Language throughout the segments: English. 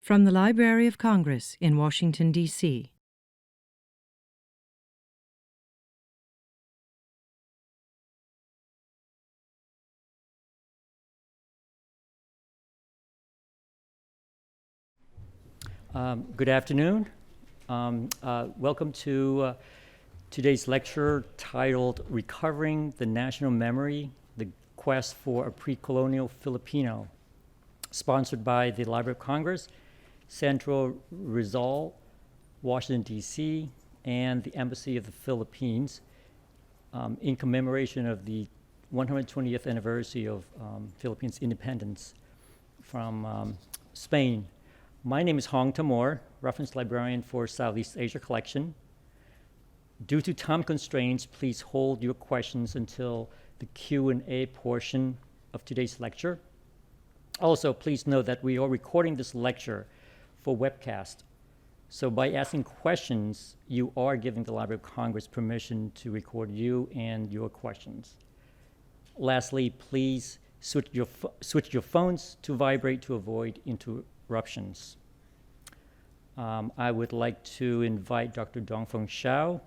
From the Library of Congress in Washington, D.C. Good afternoon. Welcome to today's lecture titled Recovering the National Memory, the Quest for a Pre-Colonial Filipino, sponsored by the Library of Congress, Central Rizal, Washington, D.C., and the Embassy of the Philippines in commemoration of the 120th anniversary of Philippines' independence from Spain. My name is Hong Tamor, reference librarian for Southeast Asia Collection. Due to time constraints, please hold your questions until the Q&A portion of today's lecture. Also, please note that we are recording this lecture for webcast. So by asking questions, you are giving the Library of Congress permission to record you and your questions. Lastly, please switch your phones to vibrate to avoid interruptions. I would like to invite Dr. Dongfeng Shao.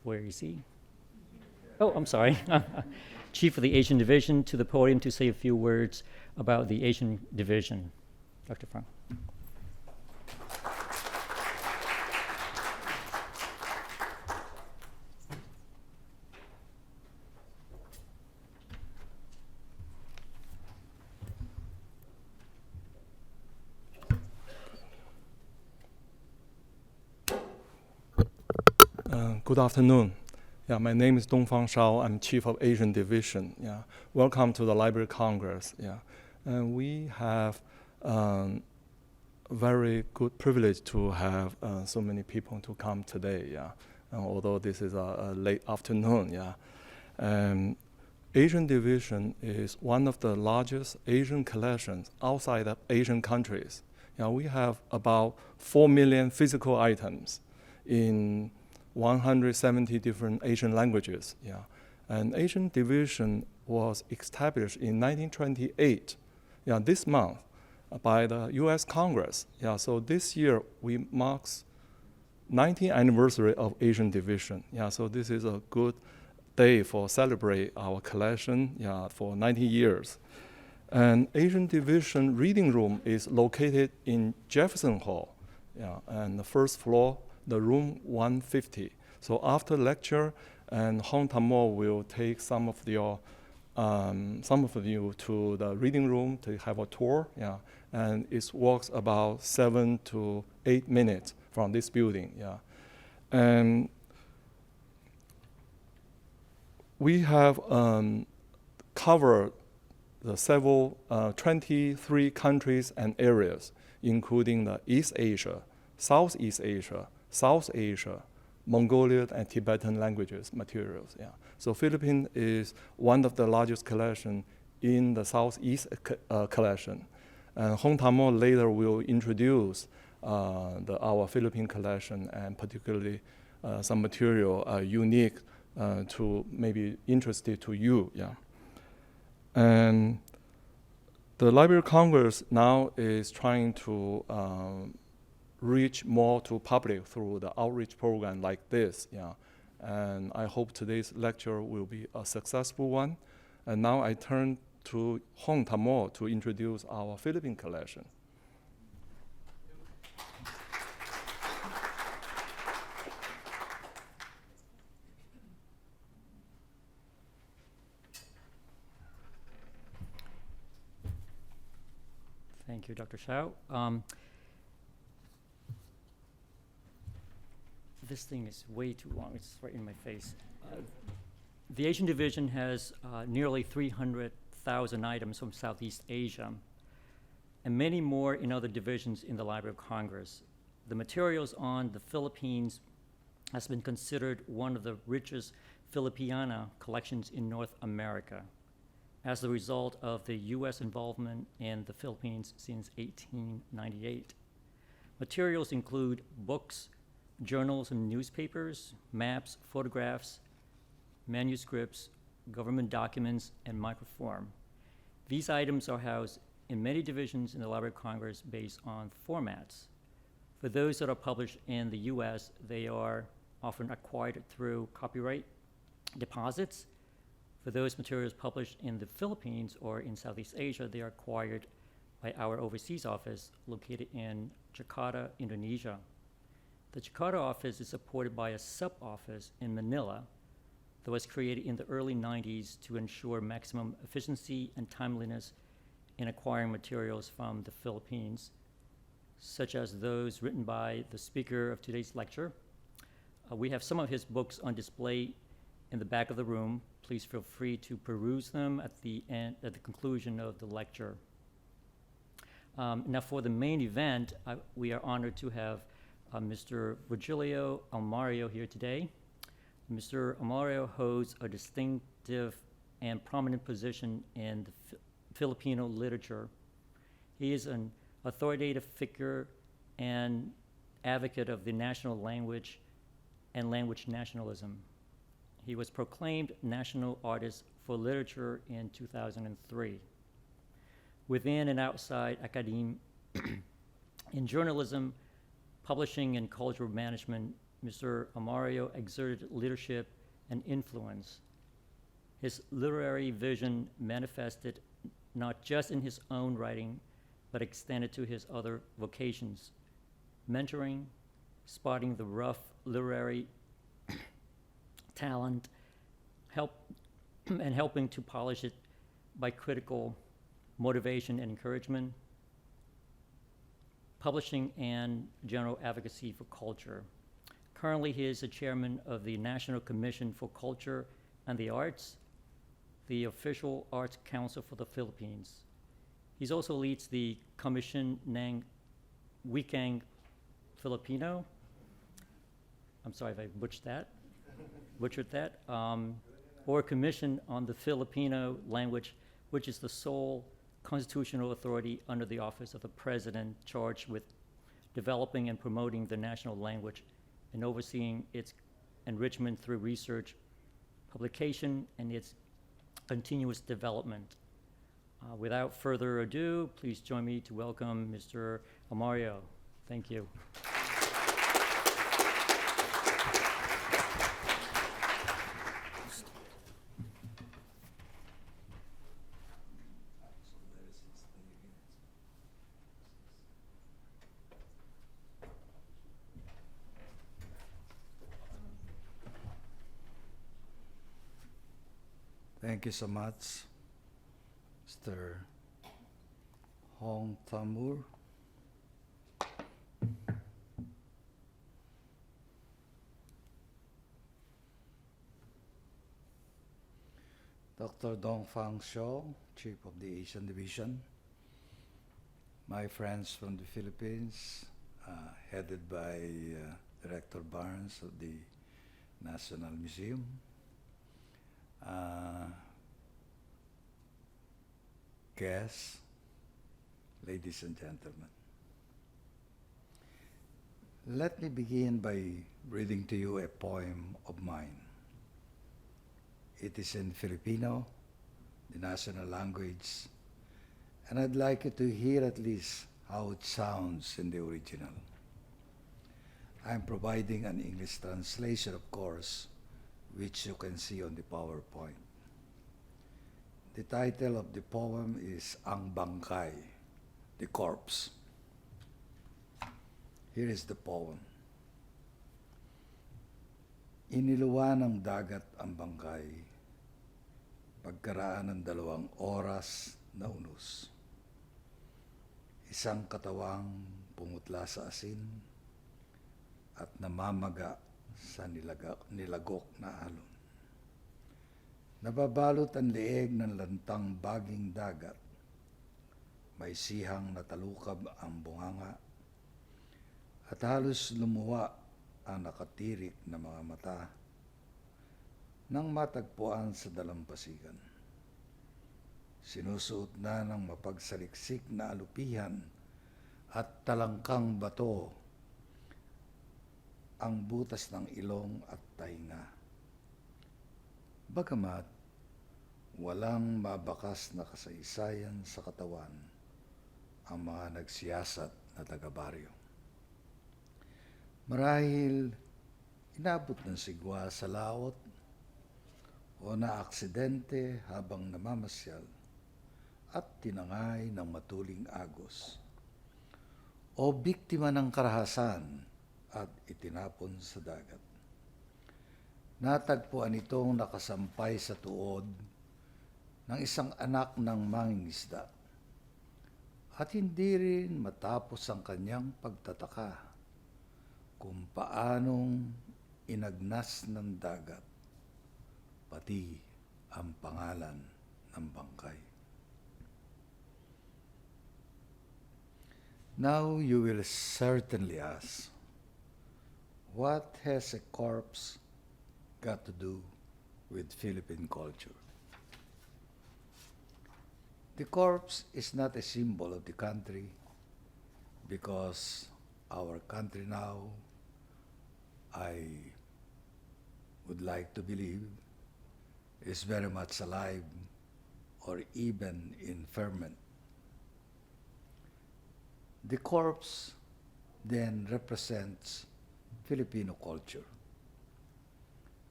Where is he? Oh, I'm sorry. Chief of the Asian Division, to the podium to say a few words about the Asian Division. Dr. Feng. Good afternoon. Yeah, my name is Dongfang Shao. I'm Chief of Asian Division. Yeah, welcome to the Library of Congress. Yeah, and we have very good privilege to have so many people to come today. Yeah, although this is a late afternoon. Yeah, Asian Division is one of the largest Asian collections outside of Asian countries. Yeah, we have about 4 million physical items in 170 different Asian languages, yeah. And Asian Division was established in 1928, yeah, this month, by the U.S. Congress. Yeah, so this year we marks 90th anniversary of Asian Division. Yeah, so this is a good day for celebrate our collection, yeah, for 90 years. And Asian Division reading room is located in Jefferson Hall, yeah, and the first floor, the room 150. So after lecture, and Hong Tamor will take some of you to the reading room to have a tour. Yeah, and it walks about 7 to 8 minutes from this building. Yeah, and we have covered the several 23 countries and areas, including the East Asia, Southeast Asia, South Asia, Mongolian and Tibetan languages materials. Yeah. So Philippines is one of the largest collection in the Southeast collection. And Hong Tamor later will introduce our Philippine collection and particularly some material unique to maybe interested to you. Yeah. And the Library of Congress now is trying to reach more to public through the outreach program like this, yeah. And I hope today's lecture will be a successful one. And now I turn to Hong Tamor to introduce our Philippine collection. Thank you, Dr. Shao. This thing is way too long. It's right in my face. The Asian Division has nearly 300,000 items from Southeast Asia and many more in other divisions in the Library of Congress. The materials on the Philippines has been considered one of the richest Filipina collections in North America as a result of the U.S. involvement in the Philippines since 1898. Materials include books, journals and newspapers, maps, photographs, manuscripts, government documents, and microform. These items are housed in many divisions in the Library of Congress based on formats. For those that are published in the US, they are often acquired through copyright deposits. For those materials published in the Philippines or in Southeast Asia, they are acquired by our overseas office located in Jakarta, Indonesia. The Jakarta office is supported by a sub-office in Manila that was created in the early 90s to ensure maximum efficiency and timeliness in acquiring materials from the Philippines, such as those written by the speaker of today's lecture. We have some of his books on display in the back of the room. Please feel free to peruse them at the conclusion of the lecture. Now for the main event, we are honored to have Mr. Virgilio Almario here today. Mr. Almario holds a distinctive and prominent position in the Filipino literature. He is an authoritative figure and advocate of the national language and language nationalism. He was proclaimed National Artist for Literature in 2003. Within and outside academia, in journalism, publishing, and cultural management, Mr. Almario exerted leadership and influence. His literary vision manifested not just in his own writing, but extended to his other vocations, mentoring, spotting the rough literary talent, and helping to polish it by critical motivation and encouragement, publishing, and general advocacy for culture. Currently, he is the chairman of the National Commission for Culture and the Arts, the official arts council for the Philippines. He also leads the Commission ng Wikang Filipino. I'm sorry if I butchered that, or Commission on the Filipino Language, which is the sole constitutional authority under the office of the President charged with developing and promoting the national language and overseeing its enrichment through research, publication, and its continuous development. Without further ado, please join me to welcome Mr. Almario. Thank you. Thank you so much, Mr. Hong Tamur. Dr. Dong Fang Shaw, Chief of the Asian Division. My friends from the Philippines, headed by Director Barnes of the National Museum. Guests, ladies and gentlemen. Let me begin by reading to you a poem of mine. It is in Filipino, the national language, and I'd like you to hear at least how it sounds in the original. I'm providing an English translation, of course, which you can see on the PowerPoint. The title of the poem is Ang Bangkay, the corpse. Here is the poem. Iniluwa ng dagat ang bangkay, pagkaraan ng 2 oras na unos. Isang katawang pumutla sa asin at namamaga sa nilagok na alon. Nababalot ang leeg ng lantang baging dagat. May sihang natalukab ang bunganga at halos lumuwa ang nakatirik na mga mata nang matagpuan sa dalampasigan. Sinusuot na ng mapagsaliksik na alupihan at talangkang bato ang butas ng ilong at tainga. Bagamat walang mabakas na kasaysayan sa katawan, ang mga nagsiyasat na taga-baryo. Marahil inabot ng sigwa sa laot o na-aksidente habang namamasyal at tinangay ng matuling agos o biktima ng karahasan at itinapon sa dagat. Natagpuan itong nakasampay sa tuod ng isang anak ng mangingisda at hindi rin matapos ang kanyang pagtataka kung paanong inagnas ng dagat pati ang pangalan ng bangkay. Now you will certainly ask, what has a corpse got to do with Philippine culture? The corpse is not a symbol of the country because our country now, I would like to believe, is very much alive or even in ferment. The corpse then represents Filipino culture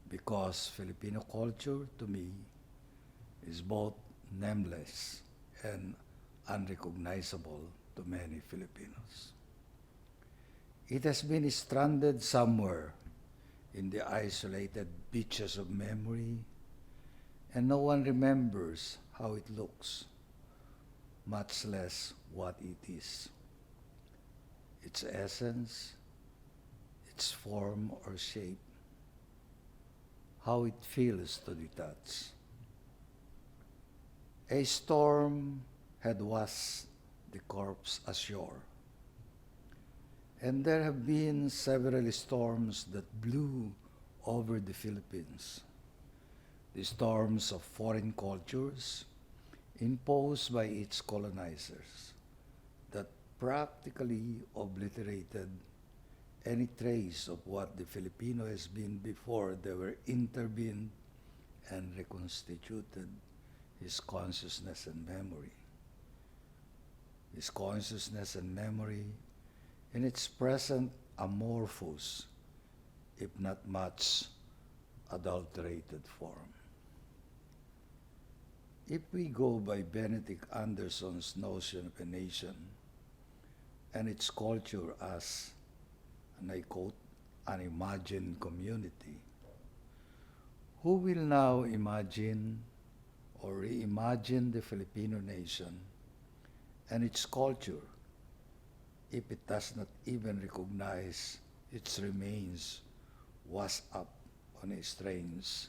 because Filipino culture to me is both nameless and unrecognizable to many Filipinos. It has been stranded somewhere in the isolated beaches of memory, and no one remembers how it looks, much less what it is. Its essence, its form or shape, how it feels to the touch. A storm had washed the corpse ashore, and there have been several storms that blew over the Philippines. The storms of foreign cultures imposed by its colonizers that practically obliterated any trace of what the Filipino has been before they were intervened and reconstituted his consciousness and memory. His consciousness and memory in its present amorphous, if not much adulterated form. If we go by Benedict Anderson's notion of a nation and its culture as, and I quote, an imagined community, who will now imagine or reimagine the Filipino nation and its culture if it does not even recognize its remains washed up on a strange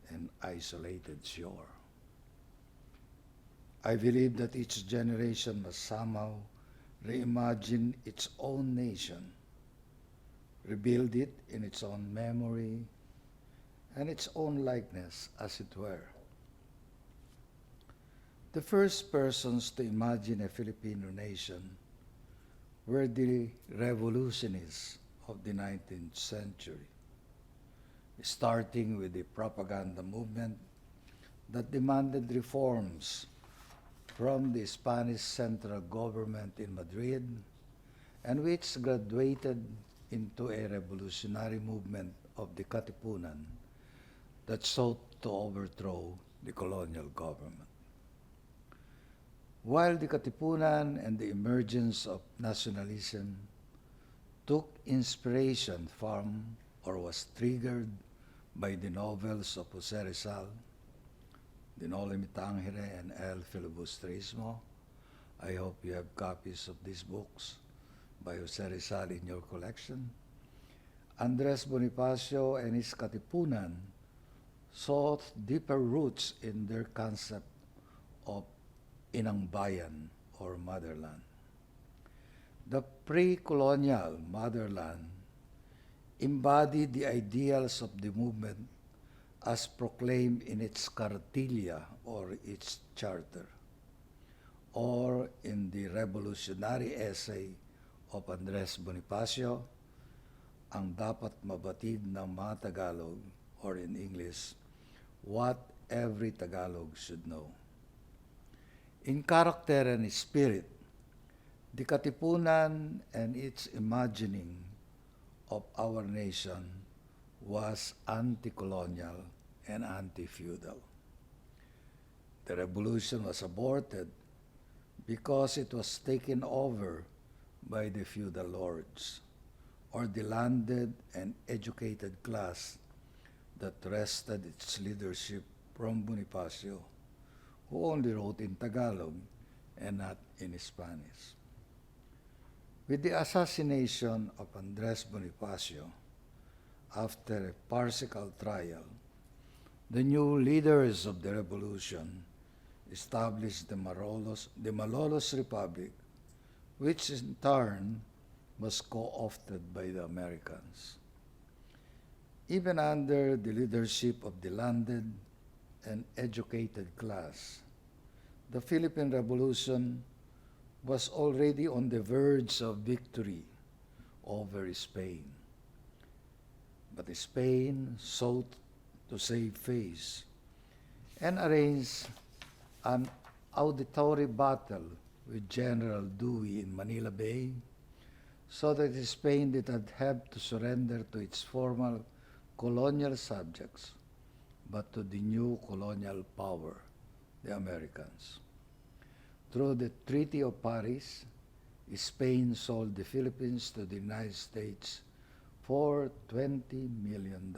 and isolated shore? I believe that each generation must somehow reimagine its own nation, rebuild it in its own memory and its own likeness, as it were. The first persons to imagine a Filipino nation were the revolutionists of the 19th century, starting with the propaganda movement that demanded reforms from the Spanish central government in Madrid, and which graduated into a revolutionary movement of the Katipunan that sought to overthrow the colonial government. While the Katipunan and the emergence of nationalism took inspiration from or was triggered by the novels of Jose Rizal, De Noli Me Tangere and El Filibusterismo. I hope you have copies of these books by Jose Rizal in your collection. Andres Bonifacio and his Katipunan sought deeper roots in their concept of Inang Bayan or motherland. The pre-colonial motherland embodied the ideals of the movement as proclaimed in its cartilla or its charter, or in the revolutionary essay of Andres Bonifacio, Ang Dapat Mabatid ng Mga Tagalog, or in English, What Every Tagalog Should Know. In character and spirit, The Katipunan and its imagining of our nation was anti-colonial and anti-feudal. The revolution was aborted because it was taken over by the feudal lords, or the landed and educated class that wrested its leadership from Bonifacio, who only wrote in Tagalog and not in Spanish. With the assassination of Andres Bonifacio, after a farcical trial, the new leaders of the revolution established the Malolos Republic, which in turn was co-opted by the Americans. Even under the leadership of the landed and educated class, the Philippine Revolution was already on the verge of victory over Spain. But Spain sought to save face and arranged an auditory battle with General Dewey in Manila Bay, so that Spain did not have to surrender to its former colonial subjects, but to the new colonial power, the Americans. Through the Treaty of Paris, Spain sold the Philippines to the United States for $20 million.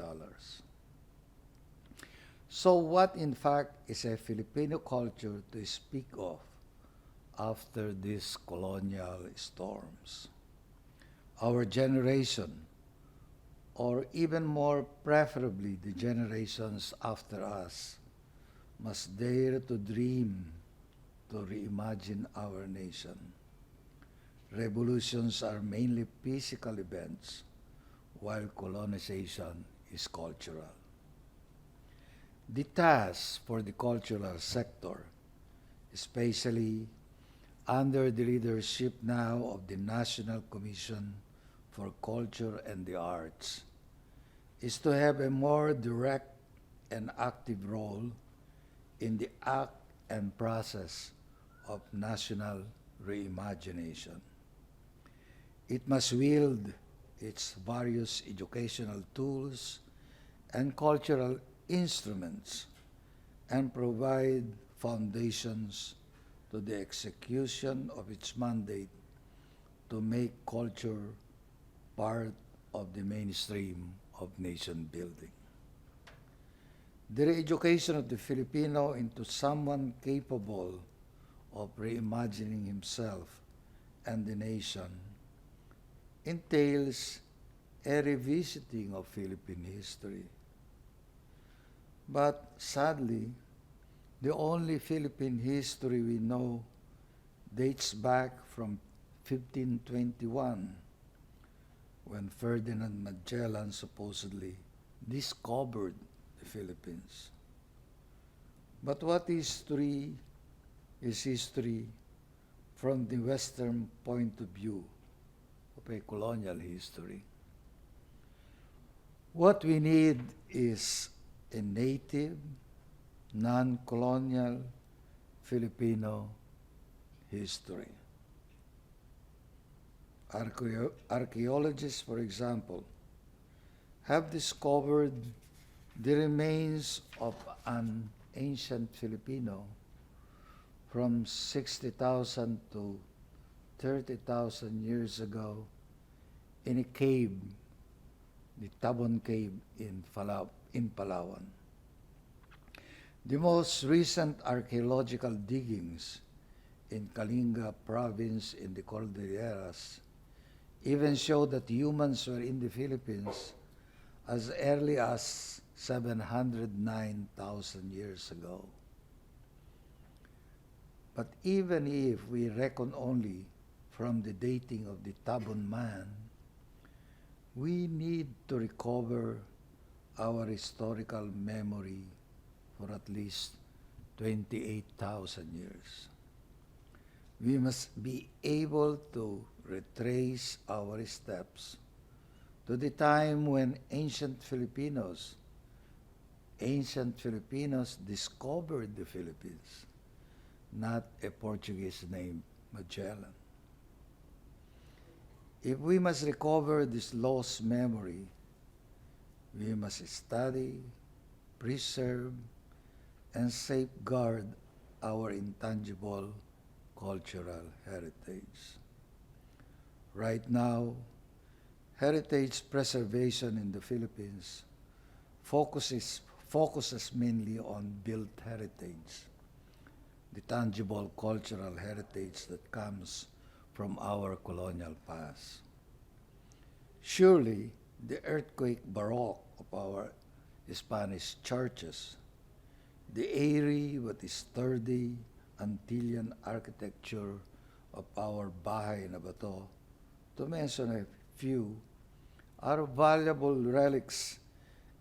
So what in fact is a Filipino culture to speak of after these colonial storms? Our generation, or even more preferably the generations after us, must dare to dream to reimagine our nation. Revolutions are mainly physical events, while colonization is cultural. The task for the cultural sector, especially under the leadership now of the National Commission for Culture and the Arts, is to have a more direct and active role in the act and process of national reimagination. It must wield its various educational tools and cultural instruments and provide foundations to the execution of its mandate to make culture part of the mainstream of nation building. The re-education of the Filipino into someone capable of reimagining himself and the nation entails a revisiting of Philippine history. But sadly, the only Philippine history we know dates back from 1521, when Ferdinand Magellan supposedly discovered the Philippines. But what history is history from the Western point of view of a colonial history? What we need is a native, non-colonial Filipino history. Archaeologists, for example, have discovered the remains of an ancient Filipino from 60,000 to 30,000 years ago in a cave, the Tabon Cave in Palawan. The most recent archaeological diggings in Kalinga province in the Cordilleras even show that humans were in the Philippines as early as 709,000 years ago. But even if we reckon only from the dating of the Tabon man, we need to recover our historical memory for at least 28,000 years. We must be able to retrace our steps to the time when ancient Filipinos discovered the Philippines, not a Portuguese named Magellan. If we must recover this lost memory, we must study, preserve, and safeguard our intangible cultural heritage. Right now, heritage preservation in the Philippines focuses mainly on built heritage, the tangible cultural heritage that comes from our colonial past. Surely, the earthquake baroque of our Spanish churches, the airy but sturdy Antillean architecture of our Bahay na Bato, to mention a few, are valuable relics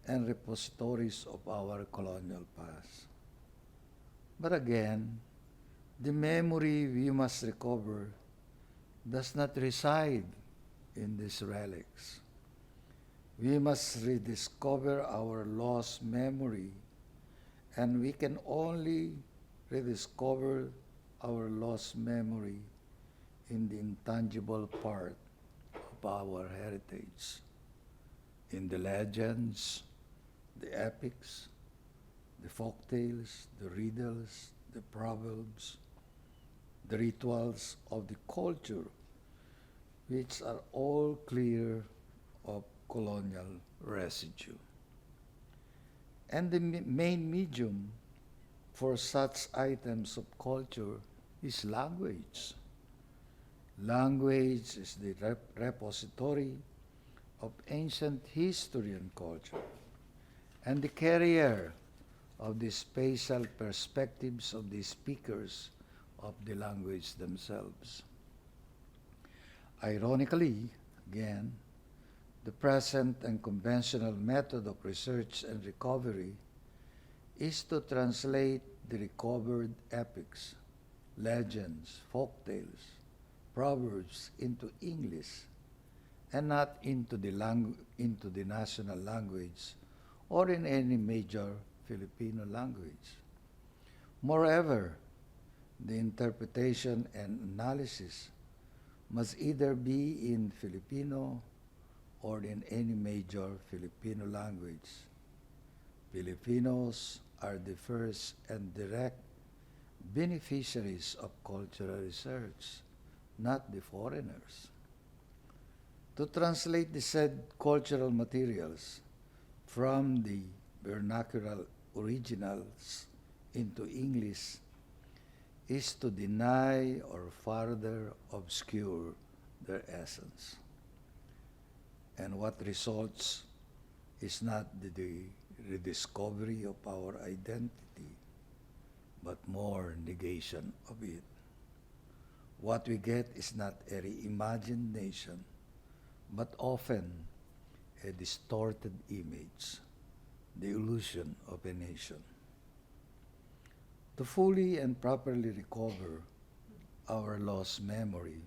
and repositories of our colonial past. But again, the memory we must recover does not reside in these relics. We must rediscover our lost memory, and we can only rediscover our lost memory in the intangible part of our heritage, in the legends, the epics, the folk tales, the riddles, the proverbs, the rituals of the culture, which are all clear of colonial residue. And the main medium for such items of culture is language. Language is the repository of ancient history and culture, and the carrier of the spatial perspectives of the speakers of the language themselves. Ironically, again, the present and conventional method of research and recovery is to translate the recovered epics, legends, folk tales, proverbs into English and not into the national language or in any major Filipino language. Moreover, the interpretation and analysis must either be in Filipino or in any major Filipino language. Filipinos are the first and direct beneficiaries of cultural research, not the foreigners. To translate the said cultural materials from the vernacular originals into English is to deny or further obscure their essence. And what results is not the rediscovery of our identity, but more negation of it. What we get is not a reimagined nation, but often a distorted image, the illusion of a nation. To fully and properly recover our lost memory,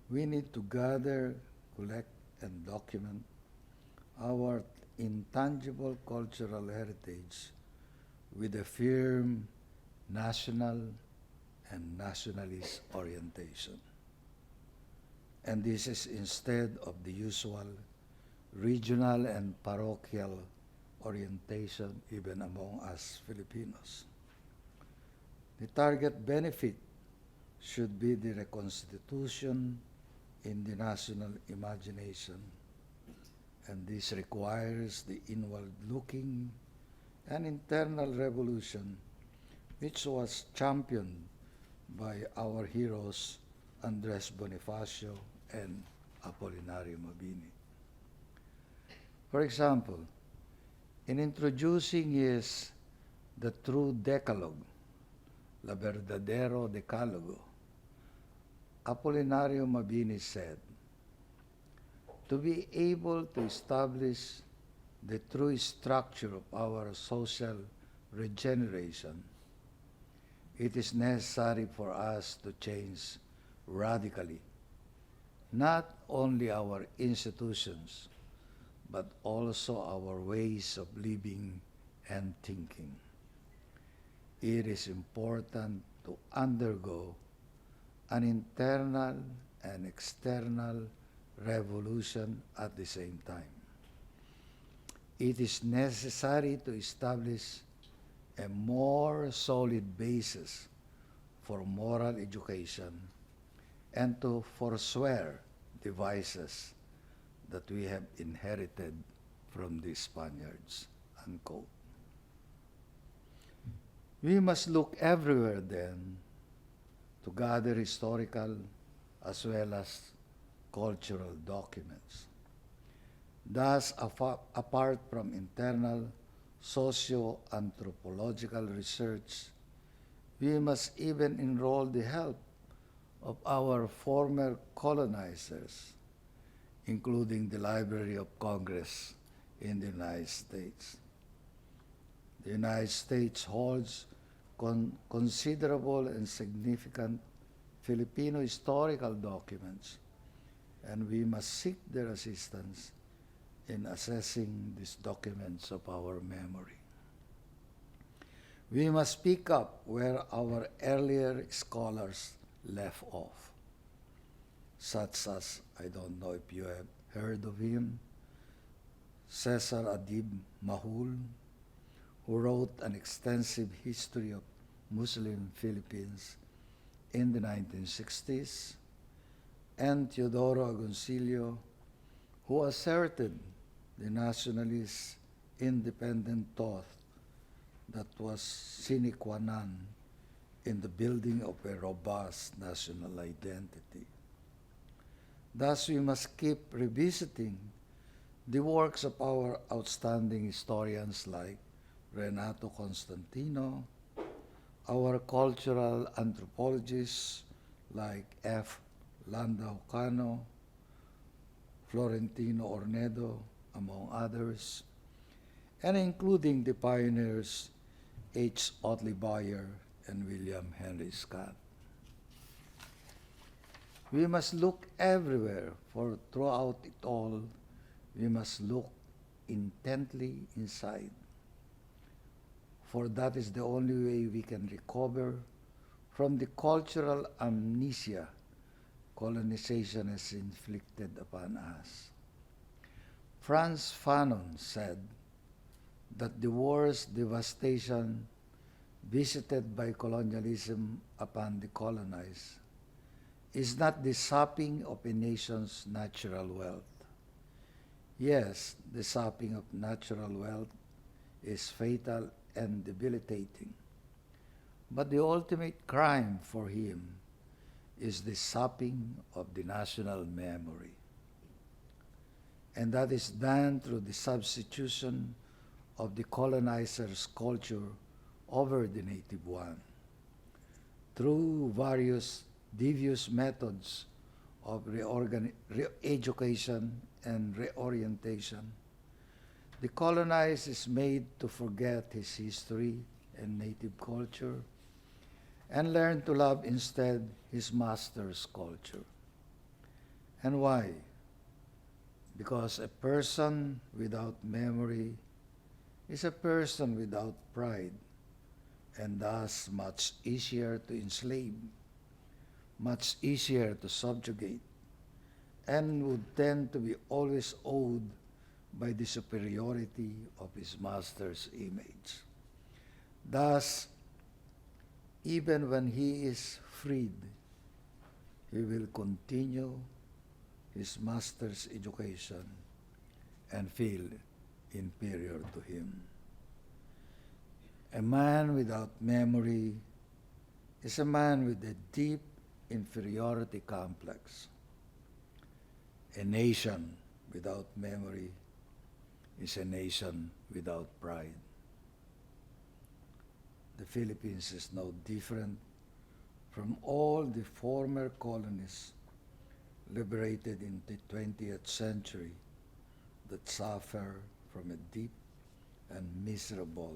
we need to gather, collect, and document our intangible cultural heritage with a firm national and nationalist orientation. And this is instead of the usual regional and parochial orientation even among us Filipinos. The target benefit should be the reconstitution in the national imagination, and this requires the inward-looking and internal revolution which was championed by our heroes Andres Bonifacio and Apolinario Mabini. For example, in introducing his The True Decalogue, La Verdadero Decalogo, Apolinario Mabini said, to be able to establish the true structure of our social regeneration, it is necessary for us to change radically not only our institutions, but also our ways of living and thinking. It is important to undergo an internal and external revolution at the same time. It is necessary to establish a more solid basis for moral education and to forswear the vices that we have inherited from the Spaniards." Unquote. We must look everywhere then to gather historical as well as cultural documents. Thus, apart from internal socio-anthropological research, we must even enroll the help of our former colonizers, including the Library of Congress in the United States. The United States holds considerable and significant Filipino historical documents, and we must seek their assistance in assessing these documents of our memory. We must pick up where our earlier scholars left off, such as, I don't know if you have heard of him, Cesar Adib Mahul, who wrote an extensive history of Muslim Philippines in the 1960s, and Teodoro Agoncillo, who asserted the nationalist independent thought that was sine qua non in the building of a robust national identity. Thus, we must keep revisiting the works of our outstanding historians like Renato Constantino, our cultural anthropologists like F. Landau Cano, Florentino Ornedo, among others, and including the pioneers H. Otley Bayer and William Henry Scott. We must look everywhere, for throughout it all, we must look intently inside, for that is the only way we can recover from the cultural amnesia colonization has inflicted upon us. Frantz Fanon said that the worst devastation visited by colonialism upon the colonized is not the sapping of a nation's natural wealth. Yes, the sapping of natural wealth is fatal and debilitating, but the ultimate crime for him is the sapping of the national memory. And that is done through the substitution of the colonizer's culture over the native one. Through various devious methods of re-education and reorientation, the colonized is made to forget his history and native culture and learn to love instead his master's culture. And why? Because a person without memory is a person without pride, and thus much easier to enslave, much easier to subjugate, and would tend to be always awed by the superiority of his master's image. Thus, even when he is freed, he will continue his master's education and feel inferior to him. A man without memory is a man with a deep inferiority complex. A nation without memory is a nation without pride. The Philippines is no different from all the former colonies liberated in the 20th century that suffer from a deep and miserable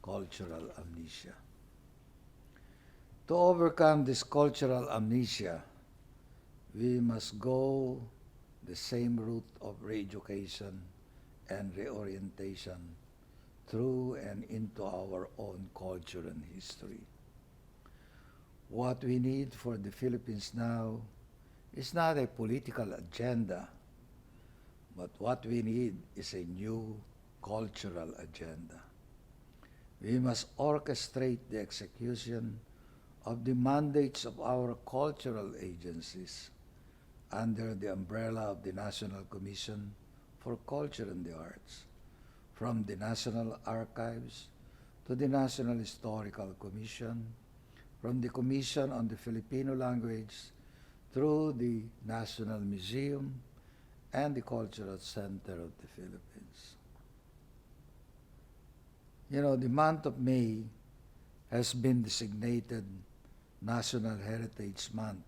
cultural amnesia. To overcome this cultural amnesia, we must go the same route of re-education and reorientation through and into our own culture and history. What we need for the Philippines now is not a political agenda, but what we need is a new cultural agenda. We must orchestrate the execution of the mandates of our cultural agencies under the umbrella of the National Commission for Culture and the Arts, from the National Archives to the National Historical Commission, from the Commission on the Filipino Language through the National Museum and the Cultural Center of the Philippines. You know, the month of May has been designated National Heritage Month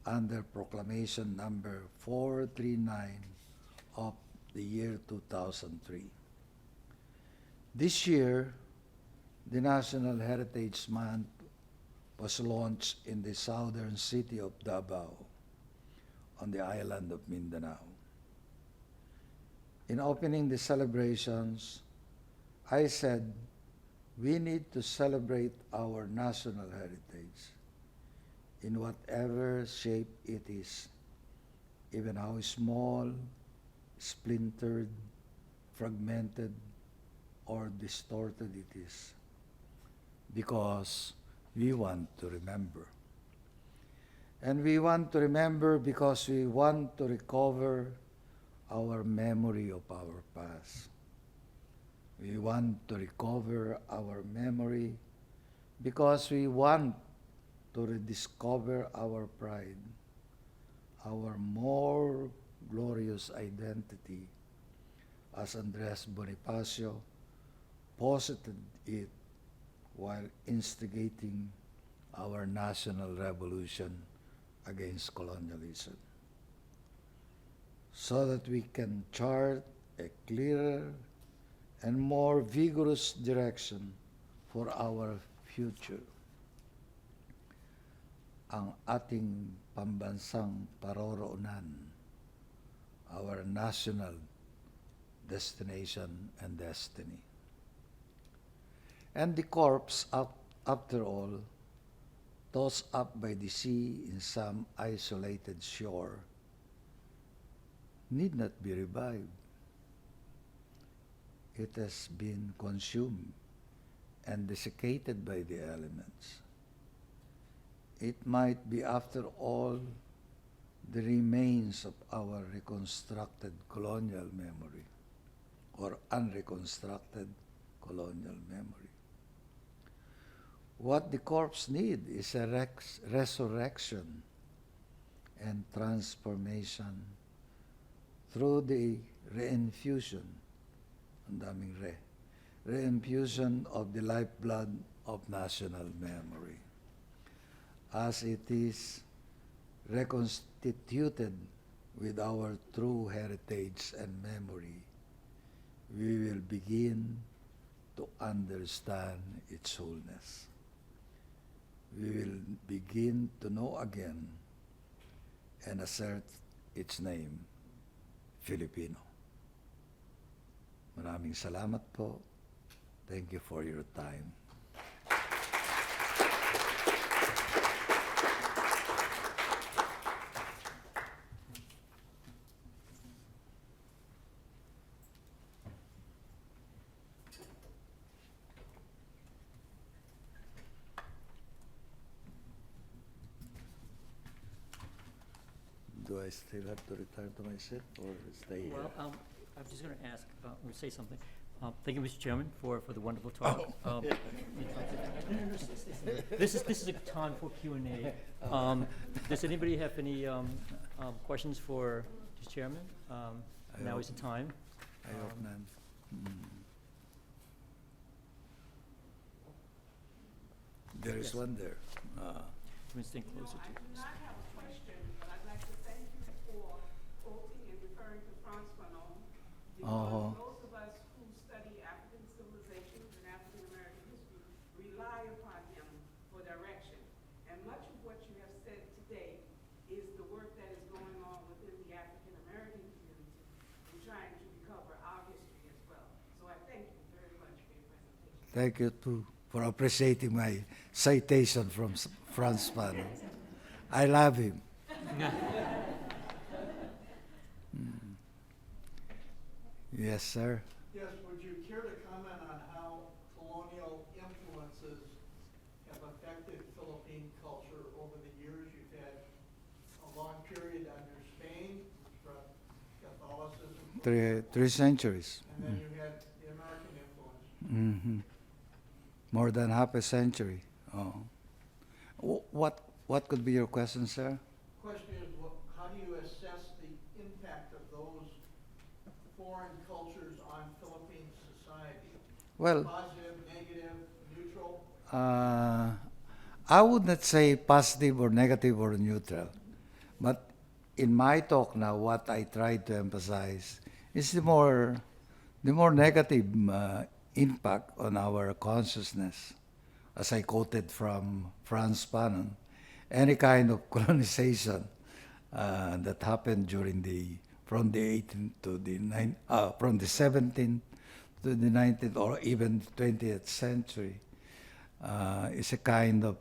under Proclamation number 439 of the year 2003. This year, the National Heritage Month was launched in the southern city of Davao on the island of Mindanao. In opening the celebrations, I said, we need to celebrate our national heritage in whatever shape it is, even how small, splintered, fragmented, or distorted it is, because we want to remember. And we want to remember because we want to recover our memory of our past. We want to recover our memory because we want to rediscover our pride, our more glorious identity, as Andres Bonifacio posited it while instigating our national revolution against colonialism, so that we can chart a clearer and more vigorous direction for our future. Ang ating pambansang paroroonan, our national destination and destiny. And the corpse, after all, tossed up by the sea in some isolated shore, need not be revived. It has been consumed and desiccated by the elements. It might be, after all, the remains of our reconstructed colonial memory or unreconstructed colonial memory. What the corpse need is a resurrection and transformation through the reinfusion, ang daming reinfusion of the lifeblood of national memory. As it is reconstituted with our true heritage and memory, we will begin to understand its wholeness. We will begin to know again and assert its name, Filipino. Maraming salamat po. Thank you for your time. Do I still have to return to my seat or stay here? Well, I'm just going to ask, or say something. Thank you, Mr. Chairman, for the wonderful talk. This is a time for Q&A. Does anybody have any questions for the Chairman? Now is the time. I hope none. There is one there. Can we stay closer to I do not have a question, but I'd like to thank you for quoting and referring to Franz Fanon. Because those of us who study African civilizations and African American history rely upon him for direction. And much of what you have said today is the work that is going on within the African American community in trying to recover our history as well. So I thank you very much for your presentation. Thank you too for appreciating my citation from Franz Fanon. I love him. Yes, sir. Yes, would you care to comment on how colonial influences have affected Philippine culture over the years? You've had a long period under Spain, which brought Catholicism, Three centuries. and then you had the American influence. Hmm. More than half a century. Oh. What could be your question, sir? Question is, how do you assess the impact of those foreign cultures on Philippine society? Well, Positive, negative, neutral? I would not say positive or negative or neutral, but in my talk now, what I try to emphasize is the more negative impact on our consciousness, as I quoted from Franz Fanon. Any kind of colonization that happened from the 18th to from the 17th to the 19th or even 20th century is a kind of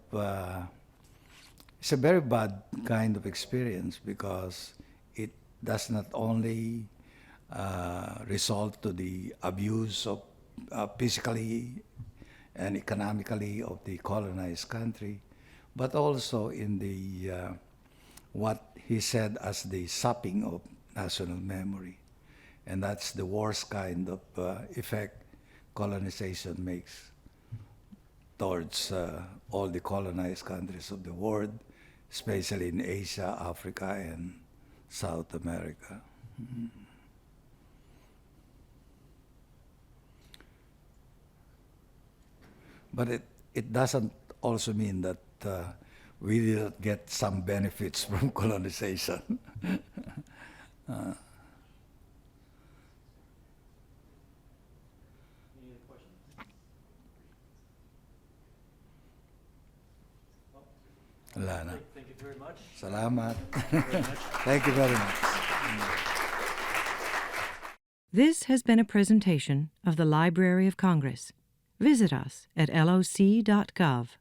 it's a very bad kind of experience, because it does not only result to the abuse of physically and economically of the colonized country, but also in the what he said as the sapping of national memory. And that's the worst kind of effect colonization makes towards all the colonized countries of the world, especially in Asia, Africa, and South America. Mm-hmm. But it doesn't also mean that we did not get some benefits from colonization. Any other questions? Wala na. Thank you very much. Salamat. Very much. Thank you very much. This has been a presentation of the Library of Congress. Visit us at loc.gov.